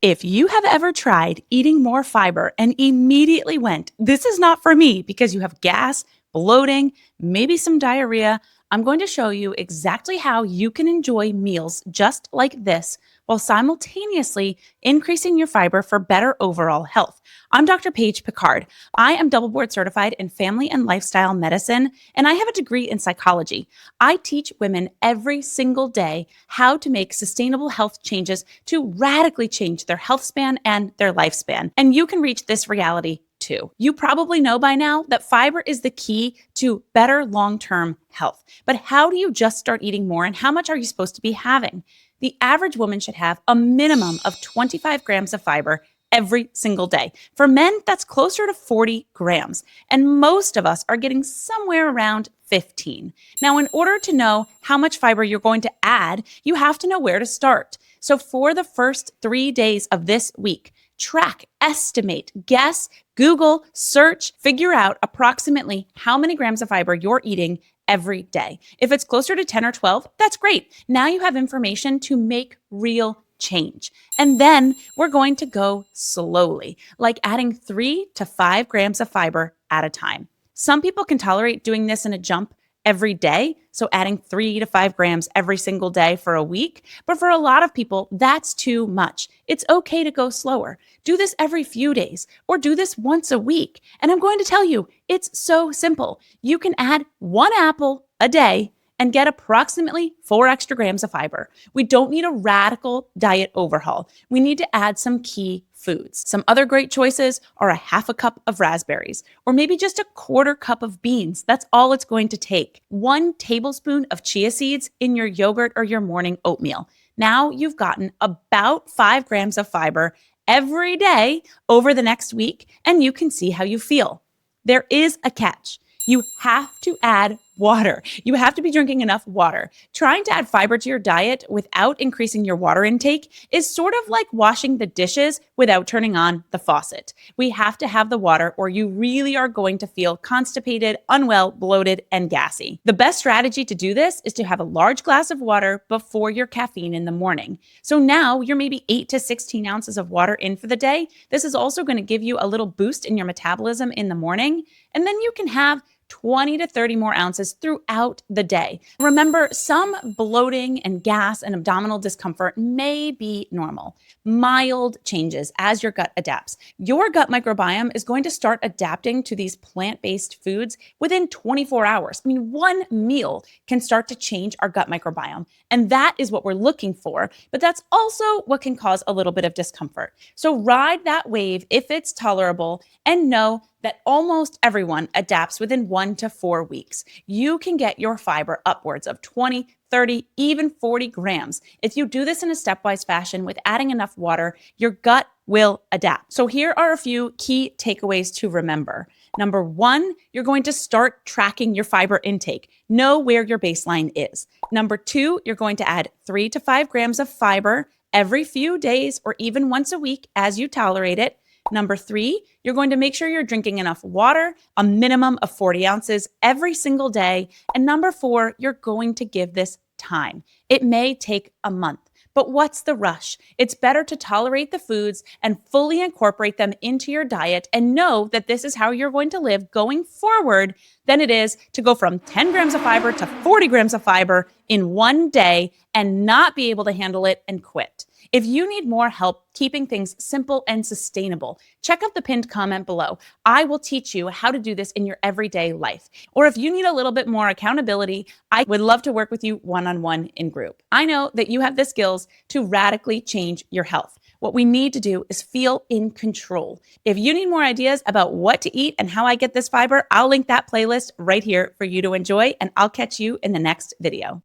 If you have ever tried eating more fiber and immediately went, "This is not for me," because you have gas, bloating, maybe some diarrhea, I'm going to show you exactly how you can enjoy meals just like this while simultaneously increasing your fiber for better overall health. I'm Dr. Paige Picard. I am double board certified in family and lifestyle medicine, and I have a degree in psychology. I teach women every single day how to make sustainable health changes to radically change their health span and their lifespan. And you can reach this reality too. You probably know by now that fiber is the key to better long-term health. But how do you just start eating more, and how much are you supposed to be having? The average woman should have a minimum of 25 grams of fiber every single day. For men, that's closer to 40 grams. And most of us are getting somewhere around 15. Now, in order to know how much fiber you're going to add, you have to know where to start. So for the first 3 days of this week, track, estimate, guess, Google, search, figure out approximately how many grams of fiber you're eating every day. If it's closer to 10 or 12, that's great. Now you have information to make real change. And then we're going to go slowly, like adding 3 to 5 grams of fiber at a time. Some people can tolerate doing this in a jump every day, so adding 3 to 5 grams every single day for a week. But for a lot of people, that's too much. It's okay to go slower. Do this every few days or do this once a week. And I'm going to tell you, it's so simple. You can add 1 apple a day and get approximately 4 extra grams of fiber. We don't need a radical diet overhaul. We need to add some key foods. Some other great choices are a half a cup of raspberries, or maybe just a quarter cup of beans. That's all it's going to take. 1 tablespoon of chia seeds in your yogurt or your morning oatmeal. Now you've gotten about 5 grams of fiber every day over the next week, and you can see how you feel. There is a catch. You have to add water. You have to be drinking enough water. Trying to add fiber to your diet without increasing your water intake is sort of like washing the dishes without turning on the faucet. We have to have the water, or you really are going to feel constipated, unwell, bloated, and gassy. The best strategy to do this is to have a large glass of water before your caffeine in the morning. So now you're maybe 8 to 16 ounces of water in for the day. This is also going to give you a little boost in your metabolism in the morning. And then you can have 20 to 30 more ounces throughout the day. Remember, some bloating and gas and abdominal discomfort may be normal. Mild changes as your gut adapts. Your gut microbiome is going to start adapting to these plant-based foods within 24 hours. I mean, 1 meal can start to change our gut microbiome, and that is what we're looking for, but that's also what can cause a little bit of discomfort. So ride that wave if it's tolerable, and know that almost everyone adapts within 1 to 4 weeks. You can get your fiber upwards of 20, 30, even 40 grams. If you do this in a stepwise fashion with adding enough water, your gut will adapt. So here are a few key takeaways to remember. Number 1, you're going to start tracking your fiber intake. Know where your baseline is. Number 2, you're going to add 3 to 5 grams of fiber every few days or even once a week as you tolerate it. Number 3, you're going to make sure you're drinking enough water, a minimum of 40 ounces every single day. And number 4, you're going to give this time. It may take a month, but what's the rush? It's better to tolerate the foods and fully incorporate them into your diet and know that this is how you're going to live going forward than it is to go from 10 grams of fiber to 40 grams of fiber in 1 day and not be able to handle it and quit. If you need more help keeping things simple and sustainable, check out the pinned comment below. I will teach you how to do this in your everyday life. Or if you need a little bit more accountability, I would love to work with you one-on-one in group. I know that you have the skills to radically change your health. What we need to do is feel in control. If you need more ideas about what to eat and how I get this fiber, I'll link that playlist right here for you to enjoy, and I'll catch you in the next video.